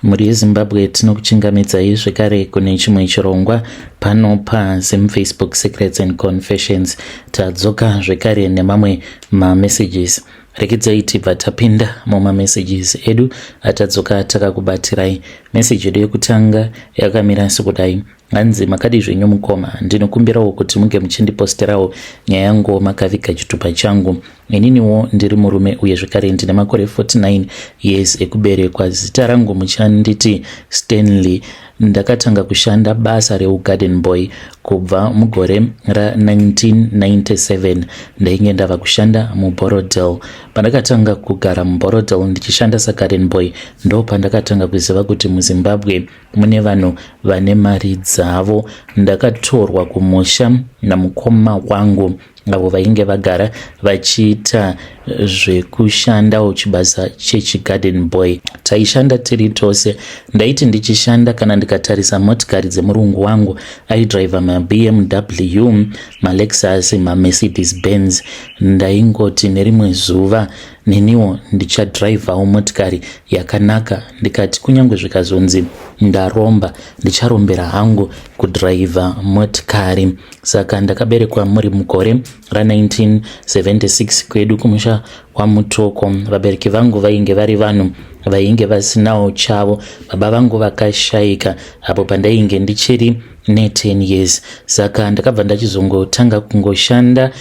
muri Zimbabwe tinokuchingamidzai zvekare kune chimwe chirongwa pano paFacebook Secrets and Confessions. Tadzoka zvekare nemamwe messages. Rekidzai tibva tapinda mumamessages edu atadzoka takakubatirai. Message yedu yekutanga yakamira sekudai: hanzi makadi zvenyu mukoma, ndinokumbirawo kuti munge muchindiposterawo nyaya yangu makaviga chitupa changu. Ininiwo ndiri murume uye zvekare ndine makore 49 years ekuberekwa. Zita rangu muchanditi Stanley. Ndakatanga kushanda basa reugarden boy kubva mugore ra1997. ndainge ndava kushanda muBorodale. Pandakatanga kugara muBorodale ndichishanda sagarden boy ndo pandakatanga kuziva kuti muZimbabwe mune vanhu vane mari dzavo. Ndakatorwa kumusha namukoma wangu avo vainge vagara vachiita zvekushandawo chibasa chechigarden boy. Taishanda tiri tose. Ndaiti ndichishanda kana ndikatarisa motikari dzemurungu wangu aidriva maBMW, maLexus, maMercedes Benz, ndaingoti nerimwe zuva neniwo ndichadrivawo motikari yakanaka. Ndikati kunyange zvikazonzi ndaromba, ndicharombera hangu kudriva motikari. Saka ndakaberekwa muri mugore ra1976 kwedu kumusha kwaMutoko. Vabereki vangu vainge vari vanhu vainge vasinawo chavo. Baba vangu vakashaika apo pandainge ndichiri ne10 years. Saka ndakabva ndachizongotanga kungoshanda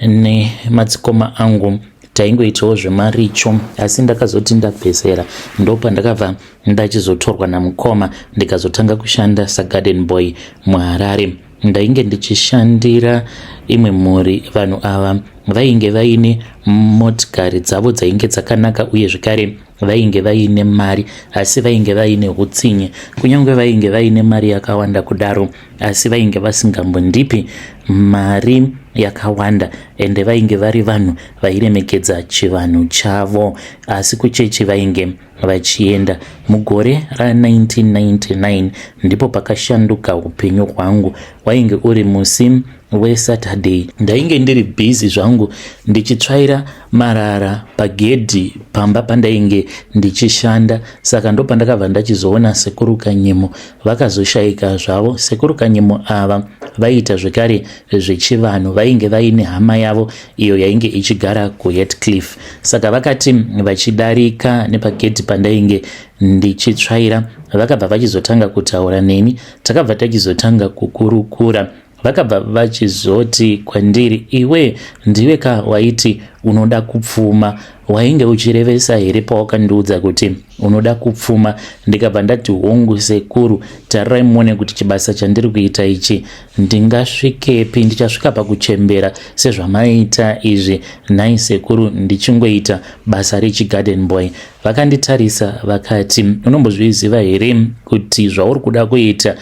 nemadzikoma angu. Taingoitawo zvemaricho, asi ndakazoti ndapesera ndo pandakabva ndachizotorwa namukoma ndikazotanga kushanda sagarden boy muHarare. Ndainge ndichishandira imwe mhuri. Vanhu ava vainge vaine motikari dzavo dzainge dzakanaka uye zvekare vainge vaine mari, asi vainge vaine utsinye. Kunyange vainge vaine mari yakawanda kudaro, asi vainge vasingambondipi mari yakawanda, ende vainge vari vanhu vairemekedza chivanhu chavo. Asi kuchechi vainge vachienda. Mugore ra1999 ndipo pakashanduka upenyu hwangu. Wainge uri musi weSaturday. Ndainge ndiri busy zvangu ndichitsvaira marara pagedhi pamba pandainge ndichishanda. Saka ndo pandakabva ndachizoona sekuru Kanyemo vakazoshaika zvavo. Sekuru Kanyemo ava vaita zvekare zvechivanhu. Vainge vaine hama yavo iyo yainge ichigara kuHeathcliff. Saka vakati vachidarika nepagedhi pandainge ndichitsvaira, vakabva vachizotanga kutaura neni. Takabva tachizotanga kukurukura. Vakabva vachizoti kwandiri, iwe ndiwe ka waiti unoda kupfuma, wainge uchirevesa here pawakandiudza kuti unoda kupfuma? Ndikabva ndati, hongu sekuru, tarirai muone kuti chibasa chandiri kuita ichi ndingasvikepi? Ndichasvika pakuchembera sezvamaita izvi? Nhai sekuru, ndichingoita basa rechigarden boy. Vakanditarisa vakati, unombozviziva here kuti zvauri kuda kuita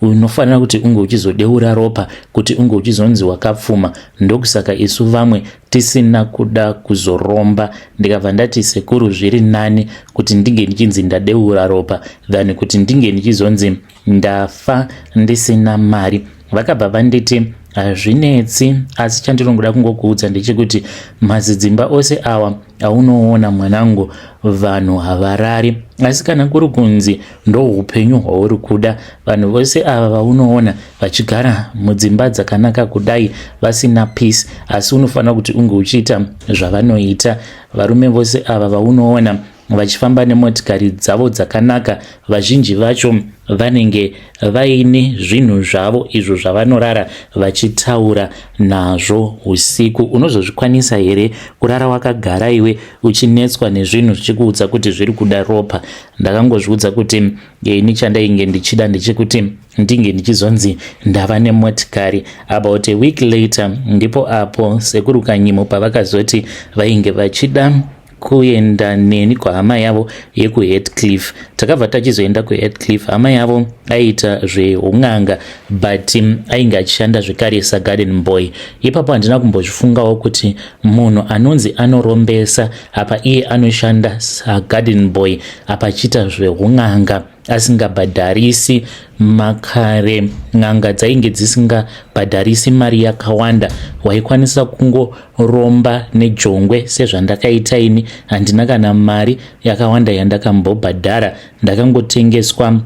unofanira kuti unge uchizodeura ropa, kuti unge uchizonzi wakapfuma? Ndokusaka isu vamwe tisina kuda kuzoromba. Ndikabva ndati, sekuru, zviri nani kuti ndinge ndichinzi ndadeura ropa than kuti ndinge ndichizonzi ndafa ndisina mari. Vakabva vanditi, hazvinetsi, asi chandinongoda kungokuudza ndechekuti mazidzimba ose awa aunoona mwanangu, vanhu havarari. Asi kana kuri kunzi ndo upenyu hwauri kuda, vanhu vose ava vaunoona vachigara mudzimba dzakanaka kudai vasina peace, asi unofanira kuti unge uchiita zvavanoita. Varume vose ava vaunoona vachifamba nemotikari dzavo dzakanaka, vazhinji vacho vanenge vaine zvinhu zvavo izvo zvavanorara vachitaura nazvo usiku. Unozozvikwanisa here kurara wakagara iwe uchinetswa nezvinhu zvichikuudza kuti zviri kuda ropa? Ndakangozviudza kuti ini chandainge ndichida ndechekuti ndinge ndichizonzi ndava nemotikari. About a week later ndipo apo sekuru Kanyemo pavakazoti vainge vachida kuenda neni kwa hama yavo yekuHeathcliff. Takabva tachizoenda kuHeathcliff. Hama yavo aita zveun'anga but ainge achishanda zvekare sagarden boy. Ipapo handina kumbozvifungawo kuti munhu anonzi anorombesa apa iye anoshanda sagarden boy apa achiita zveun'anga. asingabhadharisi makare, n'anga dzainge dzisingabhadharisi mari yakawanda, waikwanisa kungoromba nejongwe sezvandakaita ini. Handina kana mari yakawanda yandakambobhadhara, ndakangotengeswa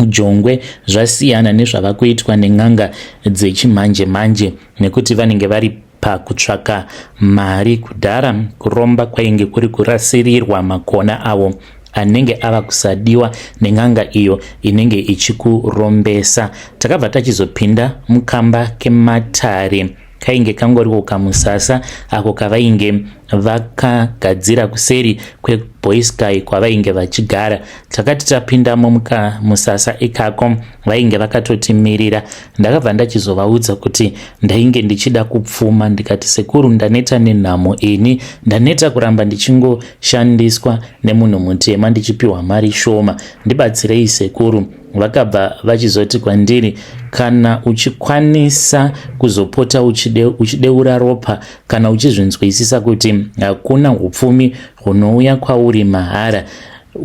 jongwe. Zvasiyana nezvava kuitwa nen'anga dzechimanje manje, nekuti vanenge vari pakutsvaka mari. Kudhara kuromba kwainge kuri kurasirirwa makona avo anenge ava kusadiwa nen'anga iyo inenge ichikurombesa. Takabva tachizopinda mukamba kematare, kainge kangoriwo kamusasa ako kavainge vakagadzira kuseri kweBoysky kwavainge vachigara. Takati tapindamo musasa ikako vainge vakatotimirira. Ndakabva ndachizovaudza kuti ndainge ndichida kupfuma. Ndikati sekuru, ndaneta nenhamo ini, ndaneta kuramba ndichingoshandiswa nemunhu mutema ndichipiwa mari shoma, ndibatsirei sekuru. Vakabva vachizoti kwandiri, kana uchikwanisa kuzopota uchideura ropa, kana uchizvinzwisisa kuti hakuna upfumi hunouya kwauri mahara,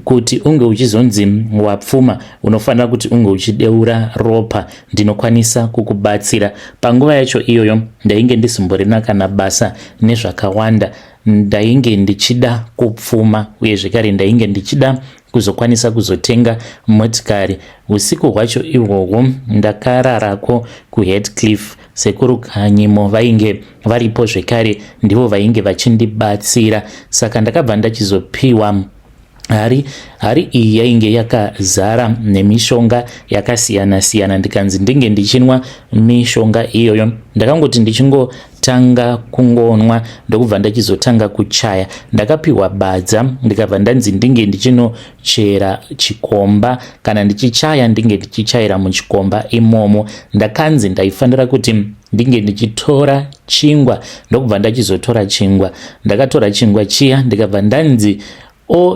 kuti unge uchizonzi wapfuma, unofanira kuti unge uchideura ropa, ndinokwanisa kukubatsira. Panguva yacho iyoyo ndainge ndisimborina kana basa nezvakawanda, ndainge ndichida kupfuma, uye zvekare ndainge ndichida kuzokwanisa kuzotenga motikari. Usiku hwacho ihwohwo ndakararako kuHeathcliff. Sekuru Kanyimo vainge varipo zvekare, ndivo vainge vachindibatsira. Saka ndakabva ndachizopiwa hari iyi yainge yakazara nemishonga yakasiyana siyana. Ndikanzi ndinge ndichinwa mishonga iyoyo. Ndakangoti ndichingotanga kungonwa ndokubva ndachizotanga kuchaya. Ndakapiwa badza, ndikabva ndanzi ndinge ndichinochera chikomba, kana ndichichaya ndinge ndichichaira muchikomba imomo. Ndakanzi ndaifanira kuti ndinge ndichitora chingwa, ndokubva ndachizotora chingwa. Ndakatora chingwa chiya, ndikabva ndanzi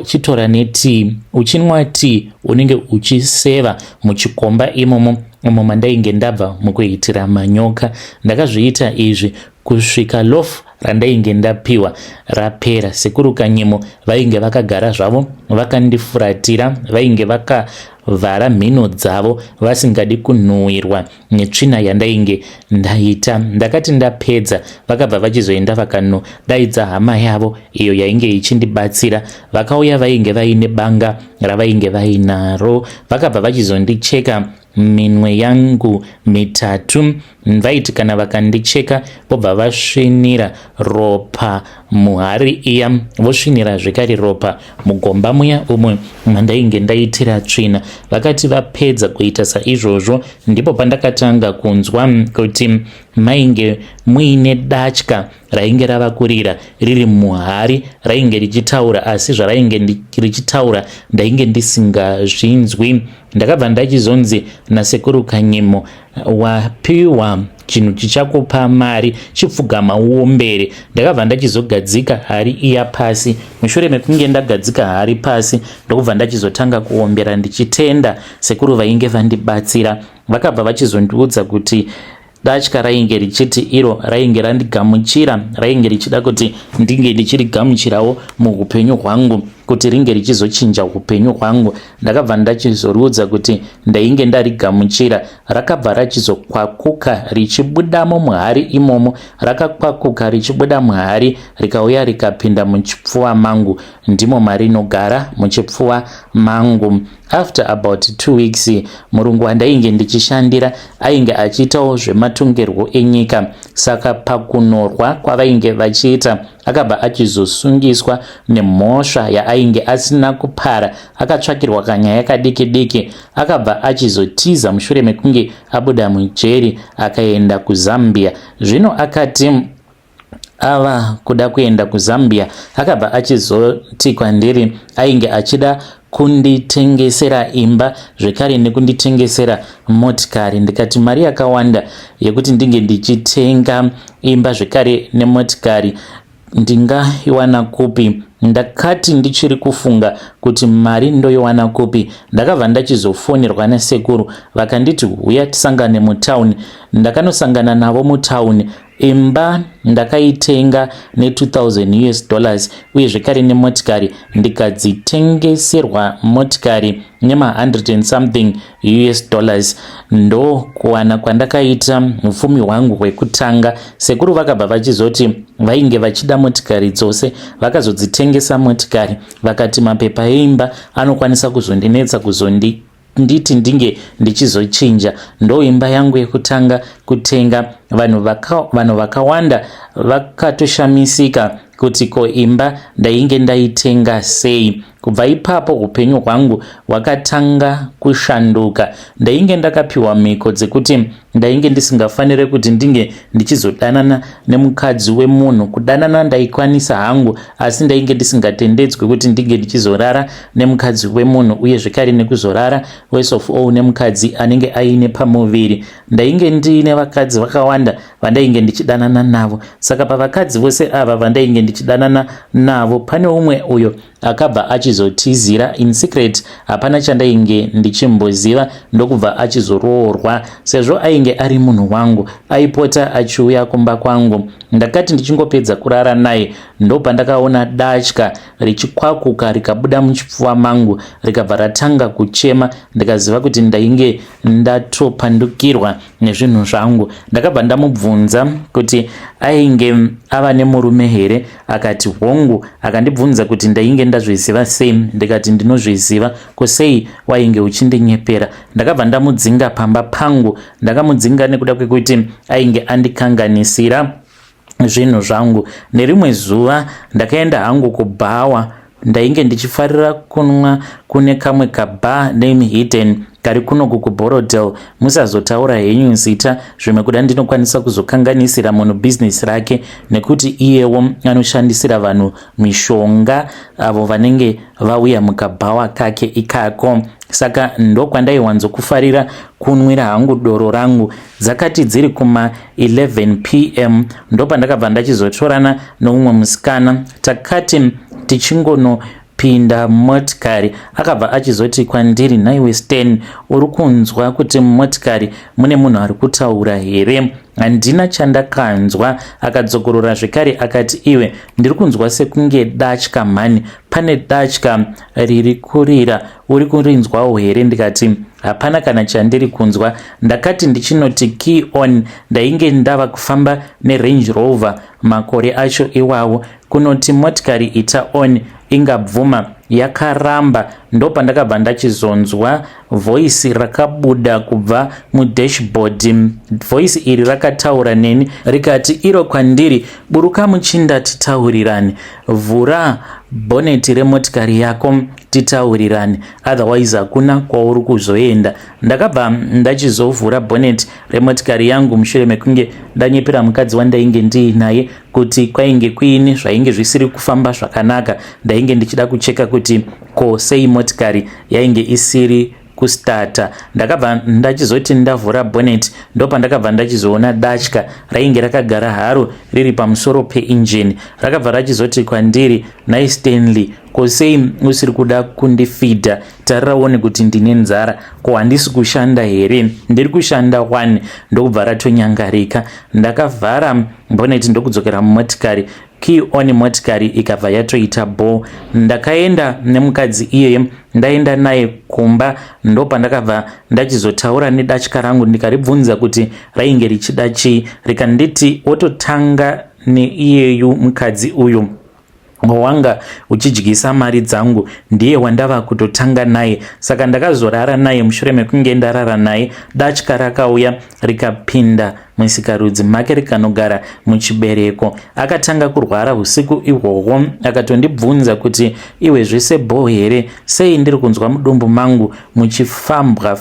chitora netii, uchinwa tii unenge uchiseva muchikomba imomo mandainge ndabva mukuitira manyoka. Ndakazviita izvi kusvika lofu randainge ndapiwa rapera. Sekuru Kanyimo vainge vakagara zvavo vakandifuratira, vainge vakavhara mhino dzavo vasingadi kunhuhwirwa netsvina yandainge ndaita. Ndakati ndapedza, vakabva vachizoenda vakanodaidza hama yavo iyo yainge ichindibatsira. Vakauya vainge vaine banga ravainge vainaro, vakabva vachizondicheka minwe yangu mitatu. Vaiti kana vakandicheka vobva vasvinira ropa muhari iya, vosvinira zvekare ropa mugomba muya umwe mandainge ndaitira tsvina. Vakati vapedza kuita saizvozvo, ndipo pandakatanga kunzwa kuti mainge muine datya rainge ravakurira riri muhari, rainge richitaura, asi zvarainge richitaura ndainge ndisingazvinzwi. Ndakabva ndachizonzi nasekuru Kanyimo, wapiwa chinhu chichakupa mari, chipfugama uombere. Ndakabva ndachizogadzika hari iya pasi. Mushure mekunge ndagadzika hari pasi, ndokubva ndachizotanga kuombera ndichitenda sekuru vainge vandibatsira. Vakabva vachizondiudza kuti datya rainge richiti iro rainge randigamuchira, rainge richida kuti ndinge ndichirigamuchirawo muupenyu hwangu, kuti ringe richizochinja upenyu hwangu. Ndakabva ndachizoriudza kuti ndainge ndarigamuchira. Rakabva rachizokwakuka richibudamo muhari imomo, rakakwakuka richibuda muhari rikauya rikapinda muchipfuva mangu, ndimo marinogara muchipfuva mangu. After about 2 weeks, murungu wandainge ndichishandira ainge achiitawo zvematongerwo enyika. Saka pakunorwa kwavainge vachiita, akabva achizosungiswa nemhosva yaainge asina kupara. Akatsvakirwa kanyaya kadiki diki, akabva achizotiza mushure mekunge abuda mujeri akaenda kuZambia. Zvino akati ava kuda kuenda kuZambia, akabva achizoti kwandiri ainge achida kunditengesera imba zvekare nekunditengesera motikari. Ndikati mari yakawanda yekuti ndinge ndichitenga imba zvekare nemotikari ndingaiwana kupi? Ndakati ndichiri kufunga kuti mari ndoiwana kupi, ndakabva ndachizofonerwa nasekuru vakanditi uya tisangane mutauni. Ndakanosangana navo mutauni, imba ndakaitenga ne$2000 US, uye zvekare nemotikari ndikadzitengeserwa motikari nema$100 and something US. Ndo kuwana kwandakaita upfumi hwangu hwekutanga. Sekuru vakabva vachizoti vainge vachida motikari dzose, vakazodzitengesa motikari, vakati mapepa eimba anokwanisa kuzondinetsa nditi ndinge ndichizochinja. Ndo imba yangu yekutanga kutenga. Vanhu vakawanda vakatoshamisika kuti ko imba ndainge ndaitenga sei. Kubva ipapo upenyu hwangu hwakatanga kushanduka. Ndainge ndakapiwa mhiko dzekuti ndainge ndisingafanire kuti ndinge ndichizodanana nemukadzi wemunhu. Kudanana ndaikwanisa hangu, asi ndainge ndisingatendedzwe kuti ndinge ndichizorara nemukadzi wemunhu, uye zvekare nekuzorara worst of all nemukadzi anenge aine pamuviri. Ndainge ndiine vakadzi vakawanda vandainge ndichidanana navo. Saka pavakadzi vose ava vandainge ndichidanana navo, pane umwe uyo akabva achizotizira in secret, hapana chandainge ndichimboziva, ndokubva achizoroorwa. Sezvo ainge ari munhu wangu, aipota achiuya kumba kwangu. Ndakati ndichingopedza kurara naye, ndo pandakaona datya richikwakuka rikabuda muchipfuva mangu, rikabva ratanga kuchema. Ndikaziva kuti ndainge ndatopandukirwa nezvinhu zvangu. Ndakabva ndamubvunza kuti ainge ava nemurume here. Akati hongu. Akandibvunza kuti ndainge ndazviziva sei. Ndikati ndinozviziva. Kusei wainge uchindinyepera? Ndakabva ndamudzinga pamba pangu. Ndakamudzinga nekuda kwekuti ainge andikanganisira zvinhu zvangu. Nerimwe zuva ndakaenda hangu kubhawa. Ndainge ndichifarira kunwa kune kamwe kabha name Hidden kari kunoku kuBorodale. Musazotaura henyu zita, zvimwe kuda ndinokwanisa kuzokanganisira munhu business rake, nekuti iyewo anoshandisira vanhu mishonga avo vanenge vauya mukabhawa kake ikako. Saka ndokwandaiwanzokufarira kunwira hangu doro rangu. Dzakati dziri kuma 11 PM ndopandakabva ndachizotorana noumwe musikana. Takati tichingonopinda motikari, akabva achizoti kwandiri, naiwe Stan, uri kunzwa kuti mumotikari mune munhu ari kutaura here? Handina chandakanzwa. Akadzokorora zvekare akati, iwe, ndiri kunzwa sekunge datya mhani, pane datya riri kurira, uri kurinzwawo here? Ndikati hapana kana chandiri kunzwa. Ndakati ndichinoti key on, ndainge ndava kufamba neRange Rover makore acho iwawo, kunoti motikari ita on ingabvuma, yakaramba. Ndopandakabva ndachizonzwa voice rakabuda kubva mudashboard. Voice iri rakataura neni rikati iro kwandiri, buruka muchinda titaurirane, vhura boneti remotikari yako titaurirane, otherwise hakuna kwauri kuzoenda. Ndakabva ndachizovhura boneti remotikari yangu mushure mekunge ndanyepera mukadzi wandainge ndiinaye kuti kwainge kuine zvainge zvisiri kufamba zvakanaka. Ndainge ndichida kucheka kuti ko sei motikari yainge isiri kustata. Ndakabva ndachizoti ndavhura bonnet, ndopandakabva ndachizoona datya rainge rakagara haro riri pamusoro peinjini. Rakabva rachizoti kwandiri, nai Stanley, kosei usiri kuda kundifidha? Tariraone kuti ndine nzara, ko handisi kushanda here? Ndiri kushanda 1. Ndokubva ratonyangarika. Ndakavhara bonnet ndokudzokera mumotikari. Key on motikari ikabva yatoita bo. Ndakaenda nemukadzi iyeye, ndaenda naye kumba. Ndopandakabva ndachizotaura nedatya rangu ndikaribvunza kuti rainge richida chii. Rikanditi ototanga neiyeyu mukadzi uyu wanga uchidyisa mari dzangu ndiye wandava kutotanga naye. Saka ndakazorara naye. Mushure mekunge ndarara naye, datya rakauya rikapinda musikarudzi make rikanogara muchibereko. Akatanga kurwara usiku ihwohwo. Akatondibvunza kuti iwe zvese bho here, sei ndiri kunzwa mudumbu mangu muchifambwa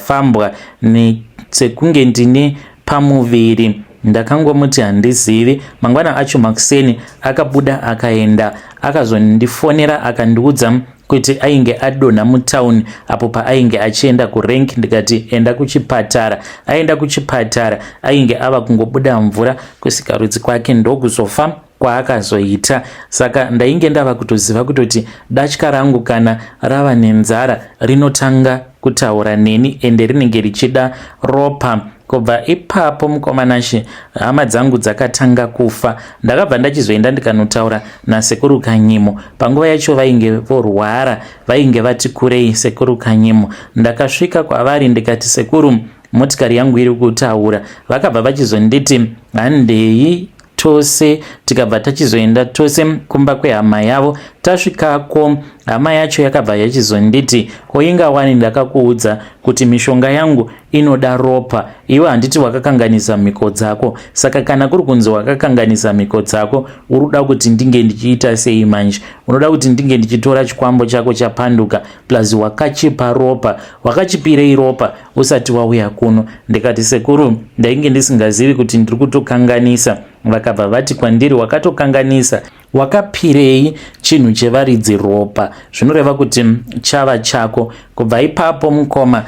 sekunge ndine pamuviri? Ndakangomuti handizivi. Mangwana acho makuseni akabuda akaenda akazondifonera akandiudza kuti ainge adonha mutauni apo paainge achienda kurenk. Ndikati enda kuchipatara. Aenda kuchipatara ainge ava kungobuda mvura kusikarudzi kwake ndokuzofa kwaakazoita. Saka ndainge ndava kutoziva kutoti datya rangu kana rava nenzara rinotanga kutaura neni ende rinenge richida ropa Kubva ipapo mukomanashe hama dzangu dzakatanga kufa. Ndakabva ndachizoenda ndikanotaura nasekuru Kanyimo. Panguva yacho vainge vorwara, vainge vati kurei sekuru Kanyimo. Ndakasvika kwavari ndikati, sekuru, motikari yangu iri kutaura. Vakabva vachizonditi handei tose, tikabva tachizoenda tose kumba kwehama yavo. Tasvikako hama yacho yakabva yachizonditi, koinga wani ndakakuudza kuti mishonga yangu inoda ropa, iwe handiti wakakanganisa mhiko dzako. Saka kana kuri kunzi wakakanganisa mhiko dzako, uruda kuti ndinge ndichiita sei manje? Unoda kuti ndinge ndichitora chikwambo chako chapanduka plus wakachipa ropa, wakachipirei ropa usati wauya kuno? Ndikati, sekuru, ndainge ndisingazivi kuti ndiri kutokanganisa. Vakabva vati kwandiri, wakatokanganisa. Wakapirei chinhu chevaridzi ropa, zvinoreva kuti chava chako. Kubva ipapo mukoma,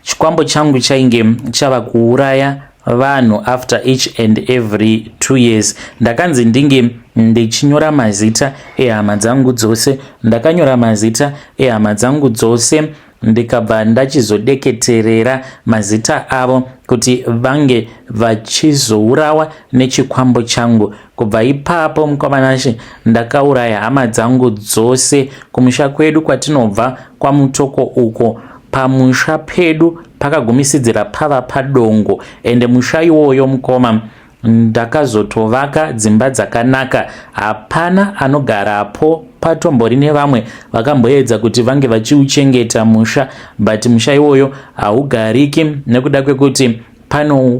chikwambo changu chainge chava kuuraya vanhu after each and every 2 years. Ndakanzi ndinge ndichinyora mazita ehama dzangu dzose. Ndakanyora mazita ehama dzangu dzose, ndikabva ndachizodeketerera mazita avo kuti vange vachizourawa nechikwambo changu. Kubva ipapo mukomanashe, ndakauraya hama dzangu dzose kumusha kwedu kwatinobva kwaMutoko uko. Pamusha pedu pakagumisidzira pava padongo, ende musha iwoyo mukoma ndakazotovaka dzimba dzakanaka. Hapana anogarapo, patombori nevamwe vakamboedza kuti vange vachiuchengeta musha, but musha iwoyo haugariki nekuda kwekuti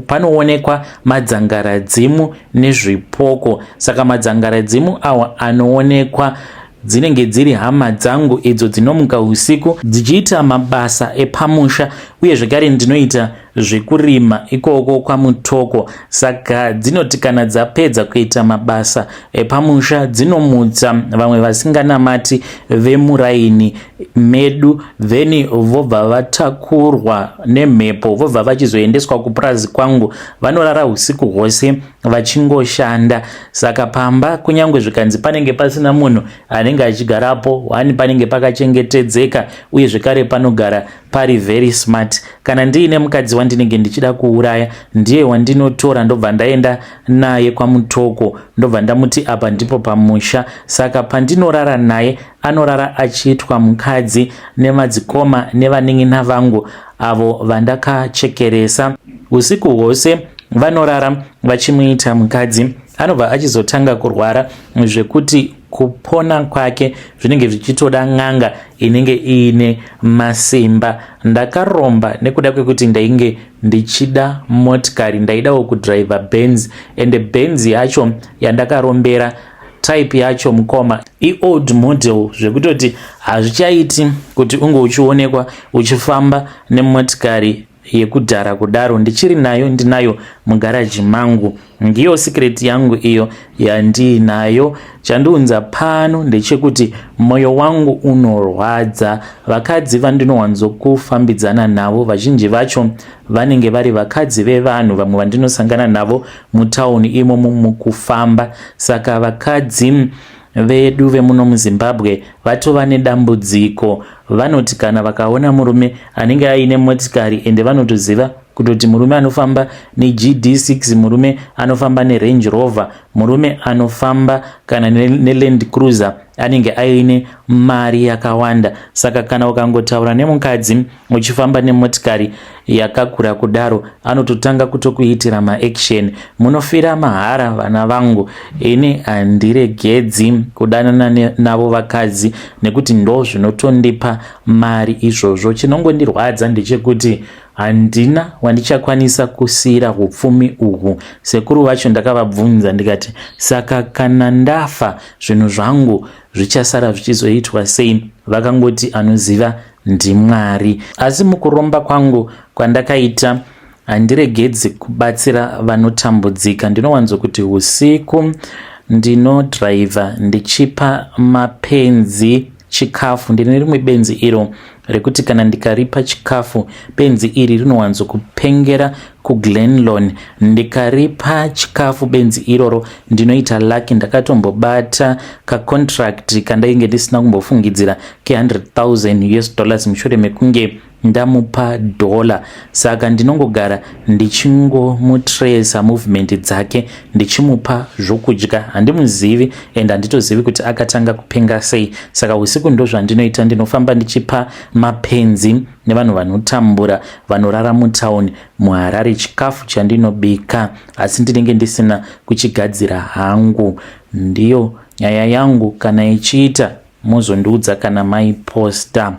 panoonekwa madzangaradzimu nezvipoko. Saka madzangaradzimu awa anoonekwa dzinenge dziri hama dzangu idzo dzinomuka usiku dzichiita mabasa epamusha, uye zvekare ndinoita zvekurima ikoko kwaMutoko. Saka dzinoti kana dzapedza kuita mabasa epamusha dzinomutsa vamwe vasinganamati vemuraini medu, veni vobva vatakurwa nemhepo vobva vachizoendeswa kupurazi kwangu. Vanorara usiku hwose vachingoshanda. Saka pamba kunyange zvikanzi panenge pasina munhu anenge achigarapo, wani panenge pakachengetedzeka, uye zvekare panogara pari very smart. Kana ndiine mukadzi wandinenge ndichida kuuraya, ndiye wandinotora ndobva ndaenda naye kwaMutoko, ndobva ndamuti apa ndipo pamusha. Saka pandinorara naye anorara achiitwa mukadzi nemadzikoma nevaning'ina vangu avo vandakachekeresa. Usiku hwose vanorara vachimuita mukadzi. Anobva achizotanga kurwara zvekuti kupona kwake zvinenge zvichitoda n'anga inenge iine masimba. Ndakaromba nekuda kwekuti ndainge ndichida motikari, ndaidawo kudriva Benz, ende Benz yacho yandakarombera type yacho mukoma old model, zvekutoti hazvichaiti kuti unge uchionekwa uchifamba nemotikari yekudhara kudaro. Ndichiri nayo, ndinayo mugaraji mangu. Ndiyo secret yangu iyo yandinayo. Chandiunza pano ndechekuti moyo wangu unorwadza. Vakadzi vandinowanzokufambidzana navo vazhinji vacho vanenge vari vakadzi vevanhu vamwe vandinosangana navo mutauni imomo mukufamba. Saka vakadzi vedu vemuno muZimbabwe vatova nedambudziko. Vanoti kana vakaona murume anenge aine motikari ende vanotoziva kutoti murume anofamba neGD6, murume anofamba neRange Rover, murume anofamba kana neLand Cruiser anenge aine mari yakawanda. Saka kana ukangotaura nemukadzi uchifamba nemotikari yakakura kudaro, anototanga kutokuitira maaction. Munofira mahara vana vangu. Ini handiregedzi kudanana navo vakadzi nekuti ndo zvinotondipa mari izvozvo. Chinongondirwadza ndechekuti handina wandichakwanisa kusira upfumi uhu. Sekuru vacho ndakavabvunza ndikati, saka kana ndafa zvinhu zvangu zvichasara zvichizoitwa sei? Vakangoti anoziva ndiMwari. Asi mukuromba kwangu kwandakaita handiregedzi kubatsira vanotambudzika. Ndinowanzokuti usiku ndinodriva ndichipa mapenzi chikafu. Ndine rimwe benzi iro rekuti kana ndikaripa chikafu, benzi iri rinowanzokupengera kuGlenlone. Ndikaripa chikafu benzi iroro ndinoita lucky. Ndakatombobata kacontract kandainge ndisina kumbofungidzira ke $100,000 mushure mekunge ndamupa $1. Saka ndinongogara ndichingomutracer movement dzake, ndichimupa zvokudya. Handimuzivi and handitozivi kuti akatanga kupenga sei. Saka usiku ndo zvandinoita, ndinofamba ndichipa mapenzi nevanhu vanotambura vanorara mutauni muHarare chikafu chandinobika, asi ndinenge ndisina kuchigadzira hangu. Ndiyo nyaya yangu, kana ichiita muzondiudza kana maiposta.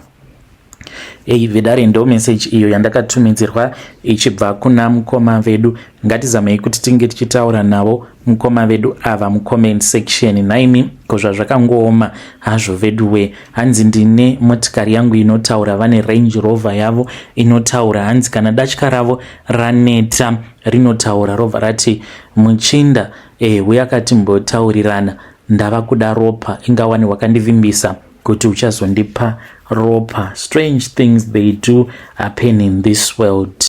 Vedare ndo message iyo yandakatumidzirwa ichibva kuna mukoma vedu. Ngatizamei kuti tinge tichitaura navo mukoma vedu ava mucomment section. Naimi kozva zvakangooma hazvo veduwe. Hanzi ndine motikari yangu inotaura, vane Range Rover yavo inotaura. Hanzi kana datya ravo raneta rinotaura robva rati muchinda uyakatimbotaurirana, ndava kuda ropa, ingawani wakandivimbisa kuti uchazondipa ropa. Strange things they do happen in this world.